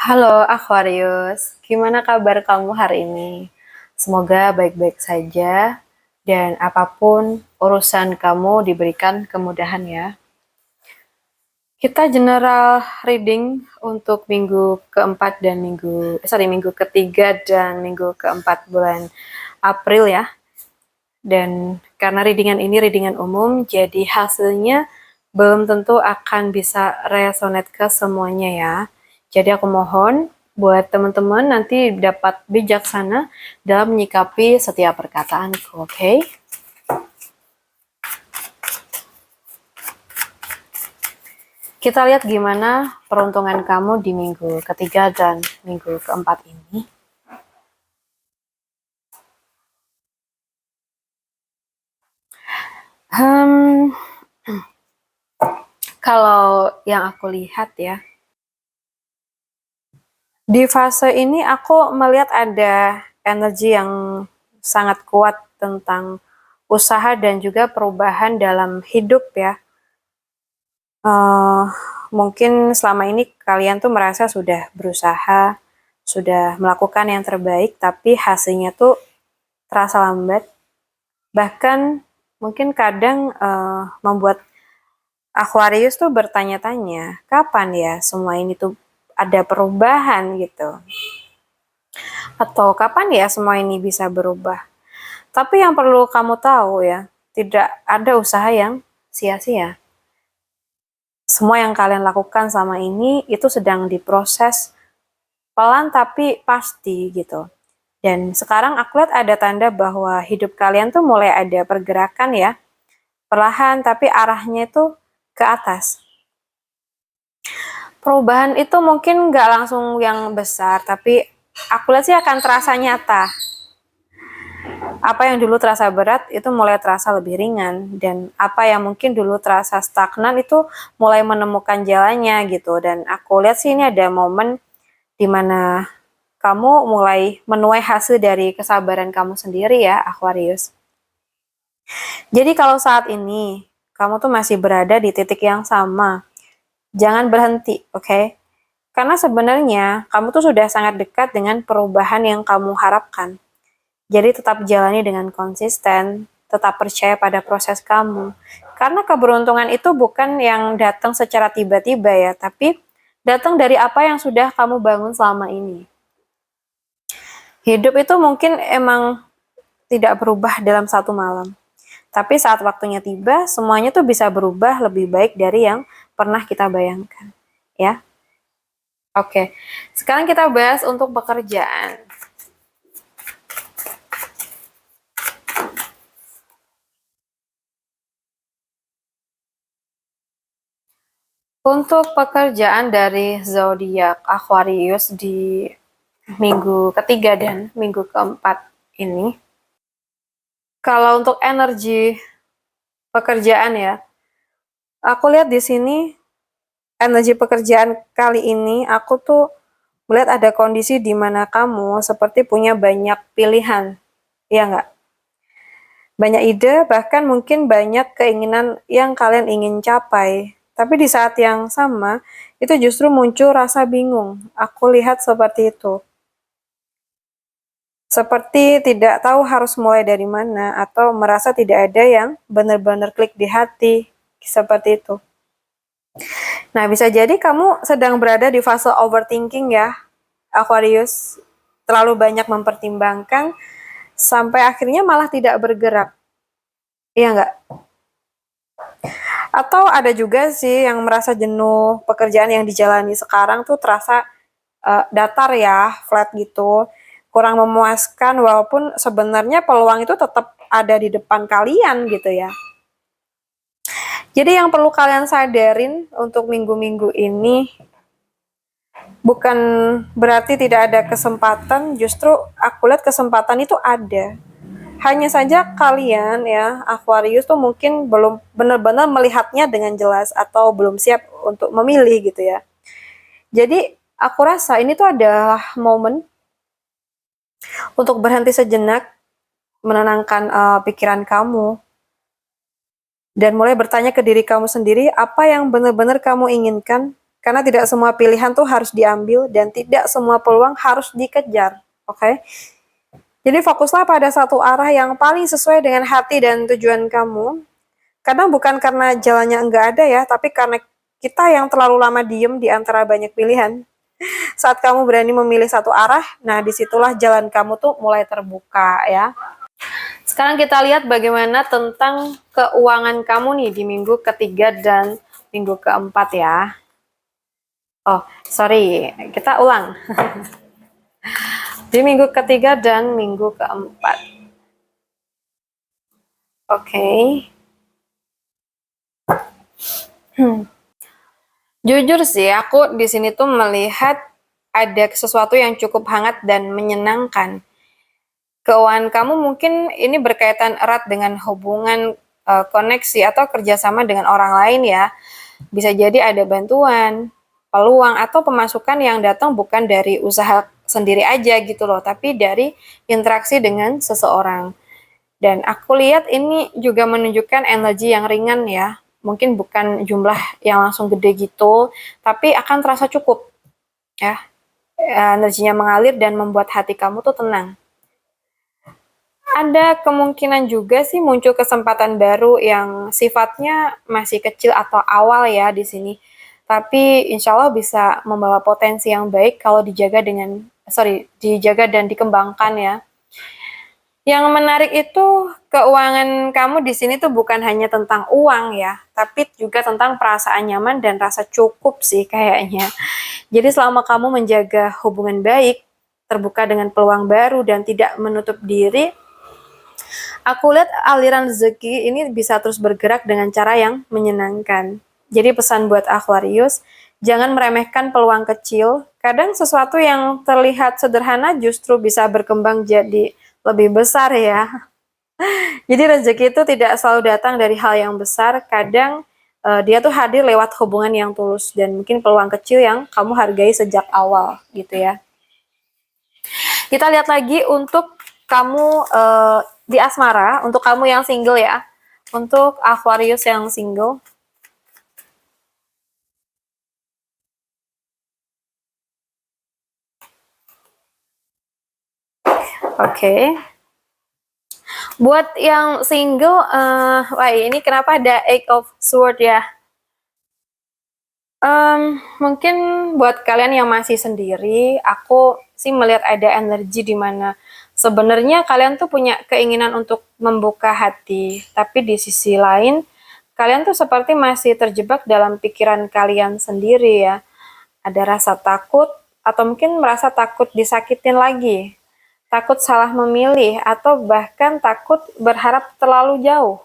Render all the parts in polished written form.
Halo Aquarius, gimana kabar kamu hari ini? Semoga baik-baik saja dan apapun urusan kamu diberikan kemudahan ya. Kita general reading untuk minggu keempat dan minggu ketiga dan minggu keempat bulan April ya. Dan karena readingan ini readingan umum, jadi hasilnya belum tentu akan bisa resonate ke semuanya ya. Jadi aku mohon buat teman-teman nanti dapat bijaksana dalam menyikapi setiap perkataanku, oke? Kita lihat gimana peruntungan kamu di minggu ketiga dan minggu keempat ini. Kalau yang aku lihat ya, di fase ini aku melihat ada energi yang sangat kuat tentang usaha dan juga perubahan dalam hidup ya. Mungkin selama ini kalian tuh merasa sudah berusaha, sudah melakukan yang terbaik, tapi hasilnya tuh terasa lambat. Bahkan mungkin kadang membuat Aquarius tuh bertanya-tanya, kapan ya semua ini tuh ada perubahan gitu. Atau kapan ya semua ini bisa berubah. Tapi yang perlu kamu tahu ya, tidak ada usaha yang sia-sia. Semua yang kalian lakukan sama ini itu sedang diproses pelan tapi pasti gitu. Dan sekarang aku lihat ada tanda bahwa hidup kalian tuh mulai ada pergerakan ya. Perlahan tapi arahnya itu ke atas. Perubahan itu mungkin nggak langsung yang besar, tapi aku lihat sih akan terasa nyata. Apa yang dulu terasa berat itu mulai terasa lebih ringan, dan apa yang mungkin dulu terasa stagnan itu mulai menemukan jalannya gitu. Dan aku lihat sih ini ada momen dimana kamu mulai menuai hasil dari kesabaran kamu sendiri ya, Aquarius. Jadi kalau saat ini kamu tuh masih berada di titik yang sama, jangan berhenti, oke? Karena sebenarnya kamu tuh sudah sangat dekat dengan perubahan yang kamu harapkan. Jadi tetap jalani dengan konsisten, tetap percaya pada proses kamu. Karena keberuntungan itu bukan yang datang secara tiba-tiba ya, tapi datang dari apa yang sudah kamu bangun selama ini. Hidup itu mungkin emang tidak berubah dalam satu malam. Tapi saat waktunya tiba, semuanya tuh bisa berubah lebih baik dari yang pernah kita bayangkan. Ya. Oke. Sekarang kita bahas untuk pekerjaan. Untuk pekerjaan dari zodiak Aquarius di minggu ketiga dan minggu keempat ini, kalau untuk energi pekerjaan ya, aku lihat di sini energi pekerjaan kali ini aku tuh melihat ada kondisi di mana kamu seperti punya banyak pilihan, ya nggak? Banyak ide, bahkan mungkin banyak keinginan yang kalian ingin capai. Tapi di saat yang sama, itu justru muncul rasa bingung. Aku lihat seperti itu. Seperti tidak tahu harus mulai dari mana, atau merasa tidak ada yang benar-benar klik di hati. Seperti itu. Nah, bisa jadi kamu sedang berada di fase overthinking ya, Aquarius. Terlalu banyak mempertimbangkan, sampai akhirnya malah tidak bergerak. Iya nggak? Atau ada juga sih yang merasa jenuh, pekerjaan yang dijalani sekarang tuh terasa datar ya, flat gitu, kurang memuaskan walaupun sebenarnya peluang itu tetap ada di depan kalian gitu ya. Jadi yang perlu kalian sadarin untuk minggu-minggu ini, bukan berarti tidak ada kesempatan, justru aku lihat kesempatan itu ada. Hanya saja kalian ya, Aquarius tuh mungkin belum benar-benar melihatnya dengan jelas atau belum siap untuk memilih gitu ya. Jadi aku rasa ini tuh adalah momen untuk berhenti sejenak, menenangkan pikiran kamu, dan mulai bertanya ke diri kamu sendiri apa yang benar-benar kamu inginkan Karena tidak semua pilihan tuh harus diambil dan tidak semua peluang harus dikejar. Oke? Jadi fokuslah pada satu arah yang paling sesuai dengan hati dan tujuan kamu. Kadang bukan karena jalannya enggak ada ya, tapi karena kita yang terlalu lama diem di antara banyak pilihan. Saat kamu berani memilih satu arah, nah disitulah jalan kamu tuh mulai terbuka ya. Sekarang kita lihat bagaimana tentang keuangan kamu nih di minggu ketiga dan minggu keempat ya. Oh, sorry, kita ulang. Di minggu ketiga dan minggu keempat. Oke. Jujur sih, aku di sini tuh melihat ada sesuatu yang cukup hangat dan menyenangkan. Keuangan kamu mungkin ini berkaitan erat dengan hubungan, koneksi atau kerjasama dengan orang lain ya. Bisa jadi ada bantuan, peluang, atau pemasukan yang datang bukan dari usaha sendiri aja gitu loh, tapi dari interaksi dengan seseorang. Dan aku lihat ini juga menunjukkan energi yang ringan ya. Mungkin bukan jumlah yang langsung gede gitu, tapi akan terasa cukup ya. Energinya mengalir dan membuat hati kamu tuh tenang. Ada kemungkinan juga sih muncul kesempatan baru yang sifatnya masih kecil atau awal ya di sini. Tapi insya Allah bisa membawa potensi yang baik kalau dijaga dan dikembangkan ya. Yang menarik itu keuangan kamu di sini tuh bukan hanya tentang uang ya, tapi juga tentang perasaan nyaman dan rasa cukup sih kayaknya. Jadi selama kamu menjaga hubungan baik, terbuka dengan peluang baru dan tidak menutup diri, aku lihat aliran rezeki ini bisa terus bergerak dengan cara yang menyenangkan. Jadi pesan buat Aquarius, jangan meremehkan peluang kecil. Kadang sesuatu yang terlihat sederhana justru bisa berkembang jadi lebih besar ya. Jadi rezeki itu tidak selalu datang dari hal yang besar, kadang dia tuh hadir lewat hubungan yang tulus dan mungkin peluang kecil yang kamu hargai sejak awal gitu ya. Kita lihat lagi untuk kamu di asmara, untuk kamu yang single ya. Untuk Aquarius yang single. Oke. Buat yang single, wah ini kenapa ada Eight of Swords ya? Mungkin buat kalian yang masih sendiri, aku sih melihat ada energi di mana sebenarnya kalian tuh punya keinginan untuk membuka hati, tapi di sisi lain kalian tuh seperti masih terjebak dalam pikiran kalian sendiri ya. Ada rasa takut atau mungkin merasa takut disakitin lagi, takut salah memilih atau bahkan takut berharap terlalu jauh.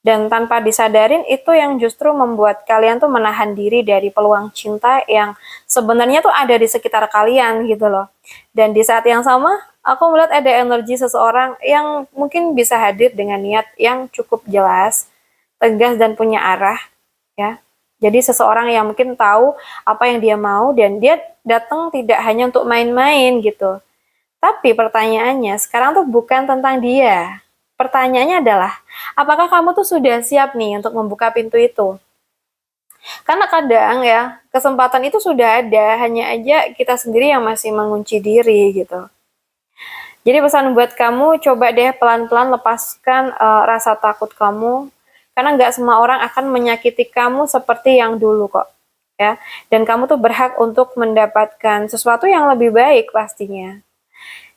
Dan tanpa disadarin itu yang justru membuat kalian tuh menahan diri dari peluang cinta yang sebenarnya tuh ada di sekitar kalian gitu loh. Dan di saat yang sama, aku melihat ada energi seseorang yang mungkin bisa hadir dengan niat yang cukup jelas, tegas dan punya arah ya. Jadi seseorang yang mungkin tahu apa yang dia mau dan dia datang tidak hanya untuk main-main gitu. Tapi pertanyaannya sekarang tuh bukan tentang dia. Pertanyaannya adalah, apakah kamu tuh sudah siap nih untuk membuka pintu itu? Karena kadang ya, kesempatan itu sudah ada, hanya aja kita sendiri yang masih mengunci diri gitu. Jadi pesan buat kamu, coba deh pelan-pelan lepaskan rasa takut kamu, karena nggak semua orang akan menyakiti kamu seperti yang dulu kok. Ya, dan kamu tuh berhak untuk mendapatkan sesuatu yang lebih baik pastinya.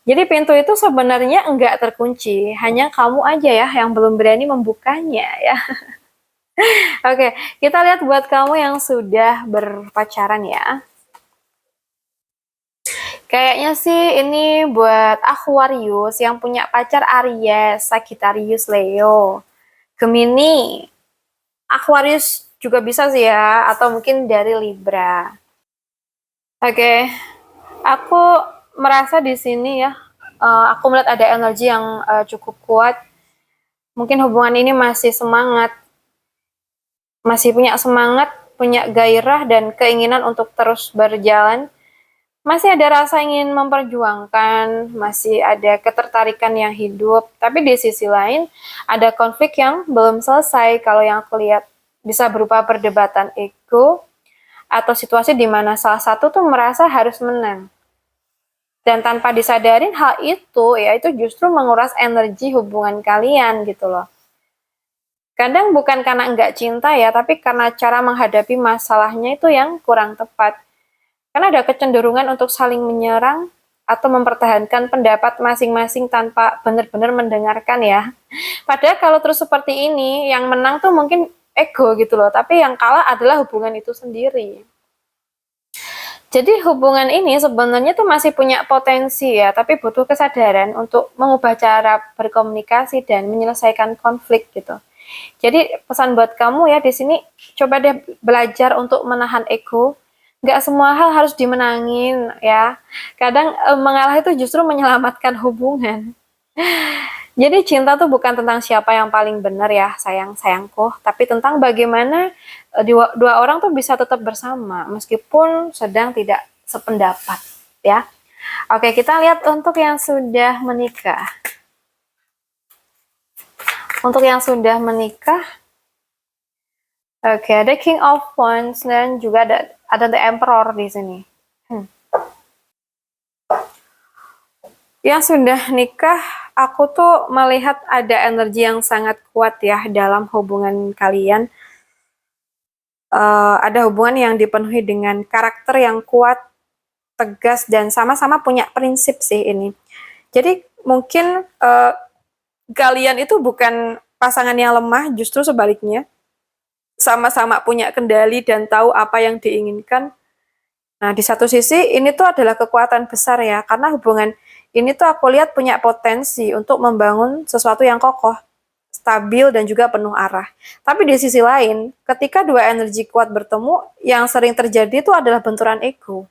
Jadi pintu itu sebenarnya enggak terkunci, hanya kamu aja ya yang belum berani membukanya ya. Oke, kita lihat buat kamu yang sudah berpacaran ya. Kayaknya sih ini buat Aquarius yang punya pacar Aries, Sagittarius, Leo, Gemini, Aquarius juga bisa sih ya, atau mungkin dari Libra. Oke, aku merasa di sini ya, aku melihat ada energi yang cukup kuat. Mungkin hubungan ini masih semangat, punya gairah dan keinginan untuk terus berjalan. Masih ada rasa ingin memperjuangkan, masih ada ketertarikan yang hidup, tapi di sisi lain ada konflik yang belum selesai. Kalau yang aku lihat bisa berupa perdebatan ego, atau situasi di mana salah satu tuh merasa harus menang. Dan tanpa disadarin hal itu, ya itu justru menguras energi hubungan kalian gitu loh. Kadang bukan karena enggak cinta ya, tapi karena cara menghadapi masalahnya itu yang kurang tepat. Karena ada kecenderungan untuk saling menyerang atau mempertahankan pendapat masing-masing tanpa benar-benar mendengarkan ya. Padahal kalau terus seperti ini, yang menang tuh mungkin ego gitu loh, tapi yang kalah adalah hubungan itu sendiri. Jadi hubungan ini sebenarnya tuh masih punya potensi ya, tapi butuh kesadaran untuk mengubah cara berkomunikasi dan menyelesaikan konflik gitu. Jadi pesan buat kamu ya di sini, coba deh belajar untuk menahan ego. Nggak semua hal harus dimenangin ya. Kadang mengalah itu justru menyelamatkan hubungan. Jadi cinta tuh bukan tentang siapa yang paling benar ya, sayang-sayangku, tapi tentang bagaimana dua orang tuh bisa tetap bersama meskipun sedang tidak sependapat ya. Oke, kita lihat untuk yang sudah menikah. Untuk yang sudah menikah, oke, ada King of Wands dan juga ada The Emperor di sini. Yang sudah nikah, aku tuh melihat ada energi yang sangat kuat ya dalam hubungan kalian. Ada hubungan yang dipenuhi dengan karakter yang kuat, tegas, dan sama-sama punya prinsip sih ini. Jadi mungkin kalian itu bukan pasangan yang lemah, justru sebaliknya. Sama-sama punya kendali dan tahu apa yang diinginkan. Nah, di satu sisi ini tuh adalah kekuatan besar ya, karena hubungan ini tuh aku lihat punya potensi untuk membangun sesuatu yang kokoh, stabil, dan juga penuh arah. Tapi di sisi lain, ketika dua energi kuat bertemu, yang sering terjadi itu adalah benturan ego.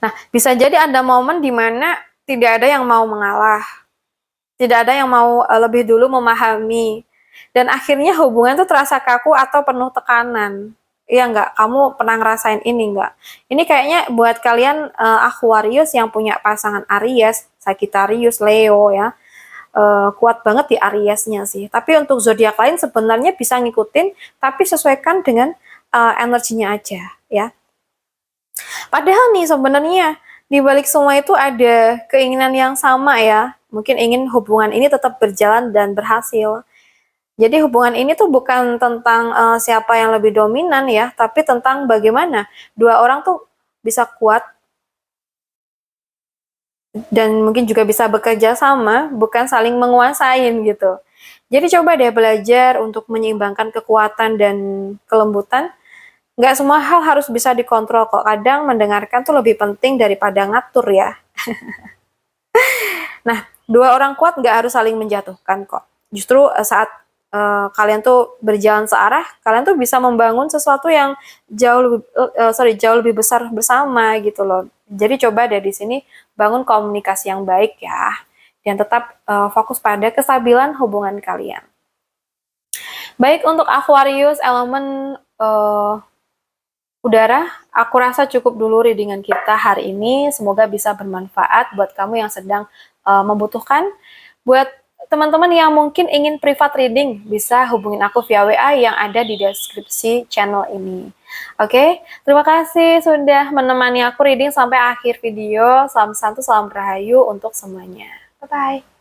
Nah, bisa jadi ada momen di mana tidak ada yang mau mengalah, tidak ada yang mau lebih dulu memahami, dan akhirnya hubungan tuh terasa kaku atau penuh tekanan. Iya nggak? Kamu pernah ngerasain ini nggak? Ini kayaknya buat kalian Aquarius yang punya pasangan Aries, Sagittarius, Leo ya, kuat banget di Ariesnya sih. Tapi untuk zodiak lain sebenarnya bisa ngikutin, tapi sesuaikan dengan energinya aja ya. Padahal nih sebenarnya di balik semua itu ada keinginan yang sama ya. Mungkin ingin hubungan ini tetap berjalan dan berhasil. Jadi hubungan ini tuh bukan tentang siapa yang lebih dominan ya, tapi tentang bagaimana dua orang tuh bisa kuat dan mungkin juga bisa bekerja sama, bukan saling menguasain gitu. Jadi coba deh belajar untuk menyeimbangkan kekuatan dan kelembutan. Nggak semua hal harus bisa dikontrol kok. Kadang mendengarkan tuh lebih penting daripada ngatur ya. Nah, dua orang kuat nggak harus saling menjatuhkan kok. Justru saat kalian tuh berjalan searah, kalian tuh bisa membangun sesuatu yang jauh lebih besar bersama gitu loh. Jadi coba deh di sini bangun komunikasi yang baik ya, dan tetap fokus pada kestabilan hubungan kalian. Baik, untuk Aquarius elemen udara, aku rasa cukup dulu readingan kita hari ini. Semoga bisa bermanfaat buat kamu yang sedang membutuhkan. Buat teman-teman yang mungkin ingin privat reading, bisa hubungin aku via WA yang ada di deskripsi channel ini. Oke, terima kasih sudah menemani aku reading sampai akhir video. Salam santu, salam rahayu untuk semuanya. Bye-bye.